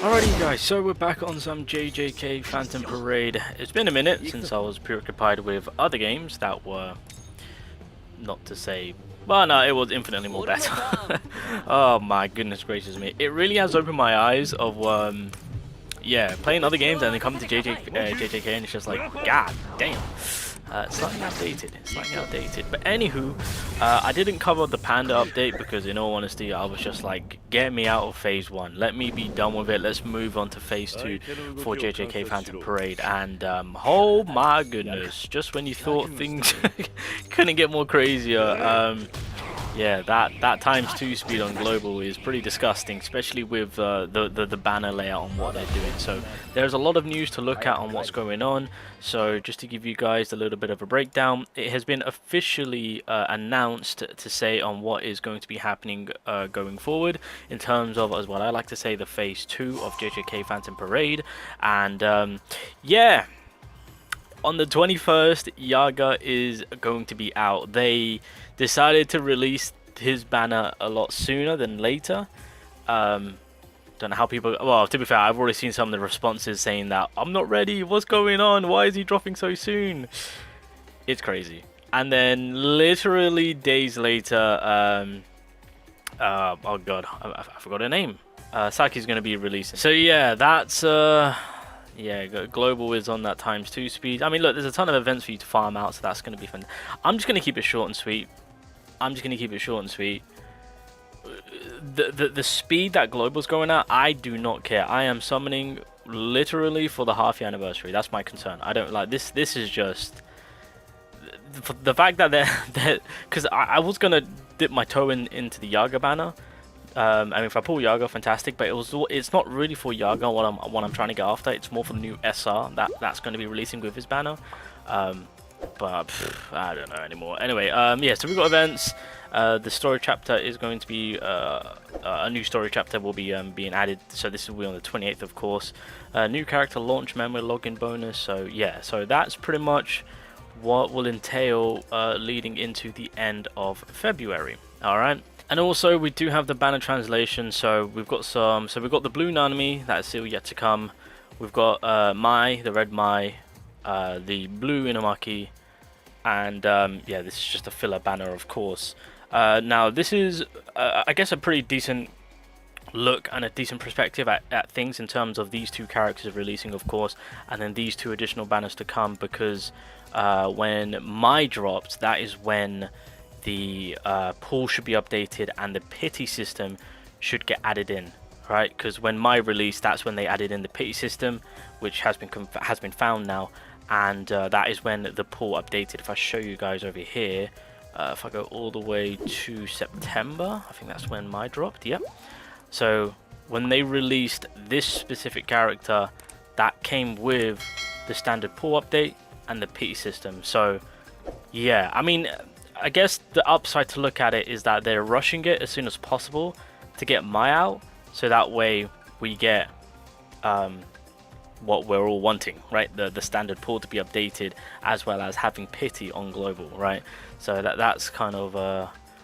Alrighty guys, so we're back on some JJK Phantom Parade. It's been a minute since I was preoccupied with other games that were, not to say, well no, it was infinitely more better. Oh my goodness gracious me. It really has opened my eyes of, yeah, playing other games and then coming to JJK and it's just like, god damn. Slightly outdated. But anywho, I didn't cover the Panda update because in all honesty I was just like, get me out of phase 1, let me be done with it, let's move on to phase 2 for JJK Phantom Parade. And oh my goodness, just when you thought things couldn't get more crazier, yeah, that ×2 speed on global is pretty disgusting, especially with the banner layout on what they're doing. So there's a lot of news to look at on what's going on. So just to give you guys a little bit of a breakdown, it has been officially announced to say on what is going to be happening going forward in terms of, as what I like to say, the phase 2 of JJK Phantom Parade. And yeah, on the 21st, Yaga is going to be out. They decided to release his banner a lot sooner than later. Don't know how people... Well, to be fair, I've already seen some of the responses saying that, I'm not ready, what's going on? Why is he dropping so soon? It's crazy. And then literally days later, oh god, I forgot her name. Saki's going to be releasing. So yeah, that's... yeah, global is on that ×2 speed. I mean, look, there's a ton of events for you to farm out, so that's going to be fun. I'm just going to keep it short and sweet. The speed that global's going at, I do not care. I am summoning literally for the half-year anniversary. That's my concern. I don't like this. This is just the fact that they're because I was going to dip my toe into the Yaga banner. I mean, if I pull Yaga, fantastic, but it's not really for Yaga what I'm trying to get after. It's more for the new SR that's going to be releasing with his banner. But I don't know anymore. Anyway, yeah, so we've got events. The story chapter is going to be a new story chapter will be being added. So this will be on the 28th, of course. New character launch memory login bonus. So yeah, so that's pretty much what will entail leading into the end of February. All right. And also we do have the banner translation, so we've got some. So we've got the blue Nanami that's still yet to come. We've got the red Mai, the blue Inumaki, and yeah, this is just a filler banner, of course. Now this is, I guess, a pretty decent look and a decent perspective at things in terms of these two characters releasing, of course, and then these two additional banners to come, because when Mai drops, that is when the pool should be updated and the pity system should get added in, right? Because when Mai released, that's when they added in the pity system, which has been found now, and that is when the pool updated. If I show you guys over here, if I go all the way to September, I think that's when Mai dropped. Yep. So when they released this specific character, that came with the standard pool update and the pity system. So yeah, I mean, I guess the upside to look at it is that they're rushing it as soon as possible to get Mai out, so that way we get what we're all wanting, right? The standard pool to be updated, as well as having pity on global, right? So that's kind of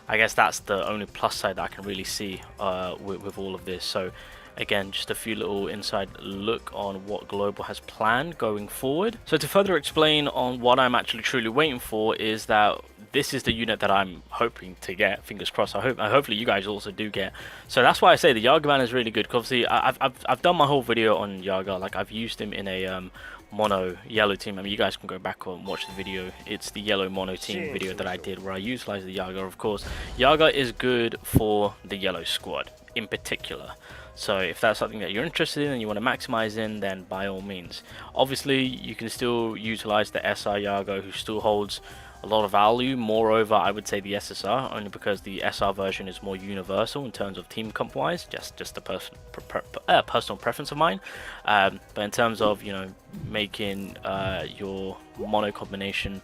I guess that's the only plus side that I can really see with all of this. So again, just a few little inside look on what global has planned going forward. So to further explain on what I'm actually truly waiting for is that this is the unit that I'm hoping to get. Fingers crossed. Hopefully you guys also do get. So that's why I say the Yaga banner is really good. Because obviously I've done my whole video on Yaga. Like, I've used him in a mono yellow team. I mean, you guys can go back and watch the video. It's the yellow mono team video that I did where I utilized the Yaga. Of course, Yaga is good for the yellow squad in particular. So if that's something that you're interested in and you want to maximize in, then by all means. Obviously, you can still utilize the SR Yaga, who still holds a lot of value. Moreover, I would say the SSR, only because the SR version is more universal in terms of team comp wise, just a personal preference of mine. But in terms of, you know, making your mono combination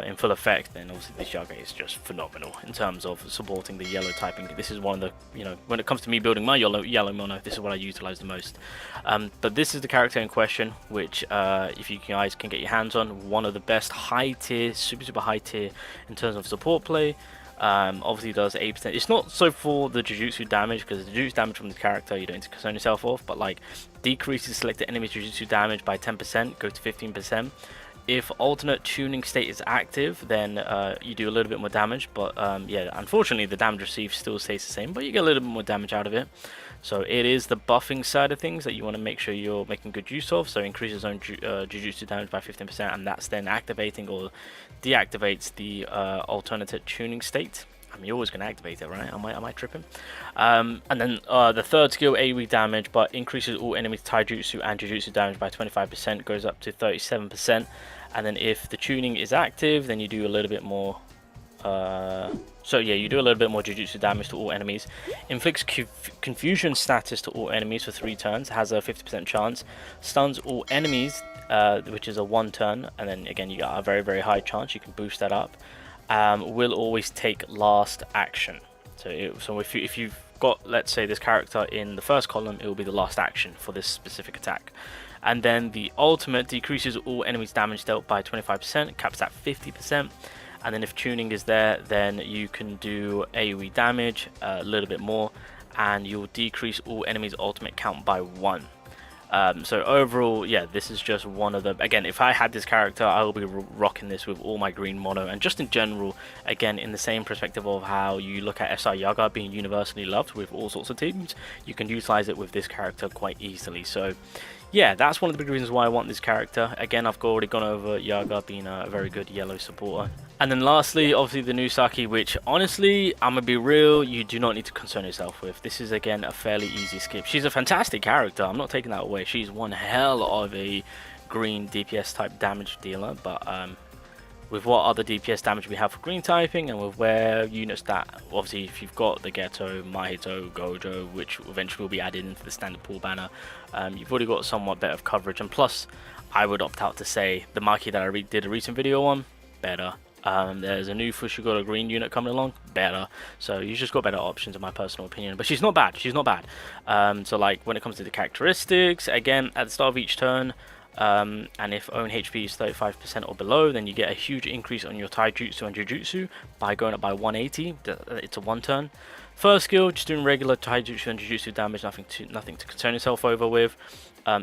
in full effect, then obviously this Yaga is just phenomenal in terms of supporting the yellow typing. This is one of the, you know, when it comes to me building my yellow mono, this is what I utilize the most. But this is the character in question, which if you guys can get your hands on, one of the best high tier, super high tier in terms of support play. Obviously does 8%. It's not so for the Jujutsu damage, because the Jujutsu damage from the character you don't need to concern yourself with, but like decreases selected enemy's Jujutsu damage by 10%, goes to 15%. If alternate tuning state is active, then you do a little bit more damage, but yeah, unfortunately the damage received still stays the same, but you get a little bit more damage out of it. So it is the buffing side of things that you want to make sure you're making good use of. So increases own Jujutsu damage by 15%, and that's then activating or deactivates the alternate tuning state. I mean, you're always going to activate it, right? Am I tripping? And then the third skill, AoE damage, but increases all enemies taijutsu and jujutsu damage by 25%, goes up to 37%. And then if the tuning is active, then you do a little bit more. So yeah, you do a little bit more jujutsu damage to all enemies. Inflicts confusion status to all enemies for 3 turns. Has a 50% chance. Stuns all enemies, which is a 1 turn. And then again, you got a very, very high chance. You can boost that up. Will always take last action. So if you've got, let's say, this character in the first column, it will be the last action for this specific attack. And then the ultimate decreases all enemies damage dealt by 25%, caps at 50%. And then if tuning is there, then you can do AoE damage a little bit more, and you'll decrease all enemies ultimate count by 1. So overall, yeah, this is just one of the, again, if I had this character, I will be rocking this with all my green mono, and just in general, again, in the same perspective of how you look at SR Yaga being universally loved with all sorts of teams, you can utilize it with this character quite easily. So yeah, that's one of the big reasons why I want this character. Again, I've already gone over Yaga being a very good yellow supporter. And then lastly, obviously the new Saki, which honestly, I'm gonna be real, you do not need to concern yourself with. This is again a fairly easy skip. She's a fantastic character, I'm not taking that away. She's one hell of a green DPS type damage dealer, but with what other DPS damage we have for green typing, and with where units that, obviously if you've got the Geto, Mahito, Gojo, which eventually will be added into the standard pool banner, you've already got somewhat better coverage. And plus, I would opt out to say the Maki that I did a recent video on, better. There's a new Fushiguro green unit coming along, better. So you just got better options in my personal opinion, but she's not bad, she's not bad. So like when it comes to the characteristics, again at the start of each turn, and if own HP is 35% or below, then you get a huge increase on your taijutsu and jujutsu by going up by 180. It's a 1 turn. First skill, just doing regular taijutsu and jujutsu damage, nothing to concern yourself over with.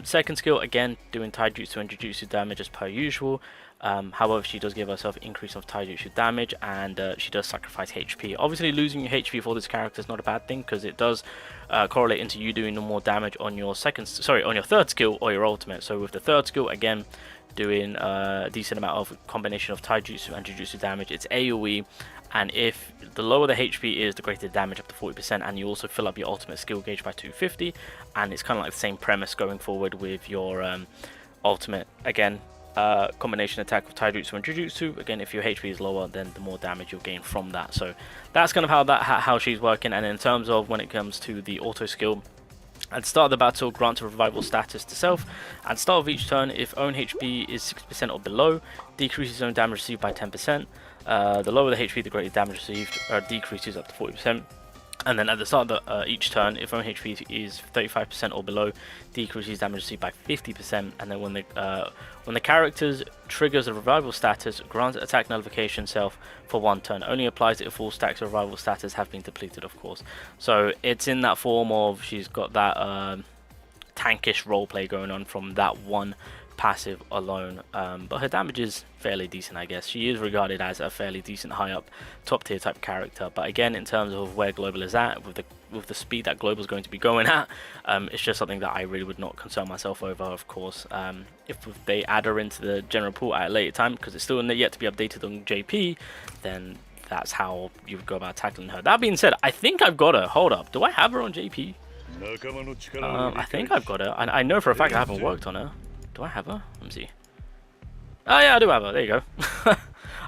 Second skill, again doing taijutsu and jujutsu damage as per usual. However, she does give herself increase of taijutsu damage, and she does sacrifice HP. Obviously, losing your HP for this character is not a bad thing, because it does correlate into you doing more damage on your on your third skill or your ultimate. So with the third skill, again, doing a decent amount of combination of taijutsu and jujutsu damage. It's AoE, and if the lower the HP is, the greater the damage, up to 40%, and you also fill up your ultimate skill gauge by 250. And it's kind of like the same premise going forward with your ultimate. Again, combination attack of taijutsu and jujutsu. Again, if your HP is lower, then the more damage you'll gain from that. So that's kind of how she's working. And in terms of when it comes to the auto skill, at the start of the battle, grants a revival status to self. At the start of each turn, if own HP is 60% or below, decreases own damage received by 10%. The lower the HP, the greater damage received decreases up to 40%. And then at the start of each turn, if own HP is 35% or below, decreases damage received by 50%. And then when the character triggers a revival status, grants attack nullification self for 1 turn. Only applies if all stacks of revival status have been depleted, of course. So it's in that form of she's got that tankish roleplay going on from that one passive alone, but her damage is fairly decent, I guess. She is regarded as a fairly decent high up top tier type character, but again, in terms of where Global is at, with the speed that Global is going to be going at, it's just something that I really would not concern myself over, of course. If they add her into the general pool at a later time, because it's still yet to be updated on JP, then that's how you would go about tackling her. That being said, I think I've got her. Hold up, do I have her on JP? I think I've got her. I know for a fact I haven't worked on her. Do I have her? Let me see. Oh yeah, I do have her. There you go.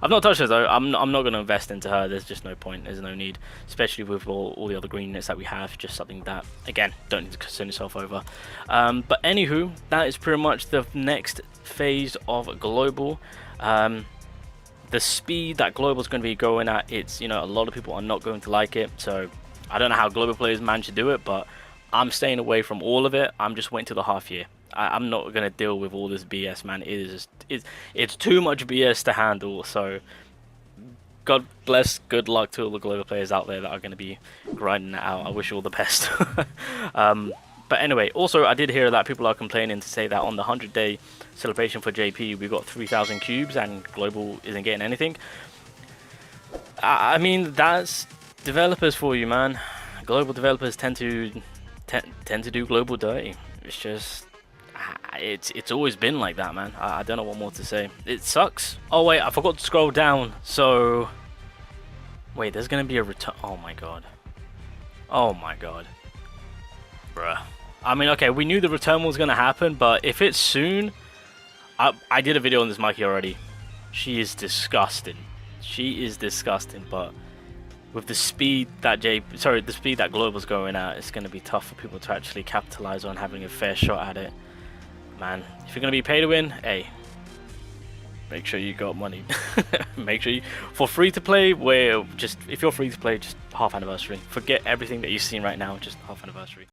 I've not touched her though. I'm not going to invest into her. There's just no point. There's no need, especially with all the other green units that we have. Just something that, again, don't need to concern yourself over. But anywho, that is pretty much the next phase of Global. The speed that Global is going to be going at, it's, you know, a lot of people are not going to like it. So I don't know how Global players manage to do it, but I'm staying away from all of it. I'm just waiting till the half year. I'm not going to deal with all this BS, man. It's too much BS to handle. So God bless, good luck to all the global players out there that are going to be grinding it out. I wish you all the best. But anyway, also I did hear that people are complaining to say that on the 100-day celebration for JP, we got 3,000 cubes and global isn't getting anything. I mean, that's developers for you, man. Global developers tend to do global dirty. It's just, it's always been like that, man. I don't know what more to say. It sucks. Oh wait, I forgot to scroll down. So, wait, there's gonna be a return. Oh my god. Oh my god. Bruh. I mean, okay, we knew the return was gonna happen, but if it's soon, I did a video on this Mikey already. She is disgusting. She is disgusting, but with the speed that the speed that Global's going at, it's gonna be tough for people to actually capitalize on having a fair shot at it. Man, if you're gonna be pay to win, hey, make sure you got money. Make sure you, for free to play, if you're free to play, just half anniversary. Forget everything that you've seen right now, just half anniversary.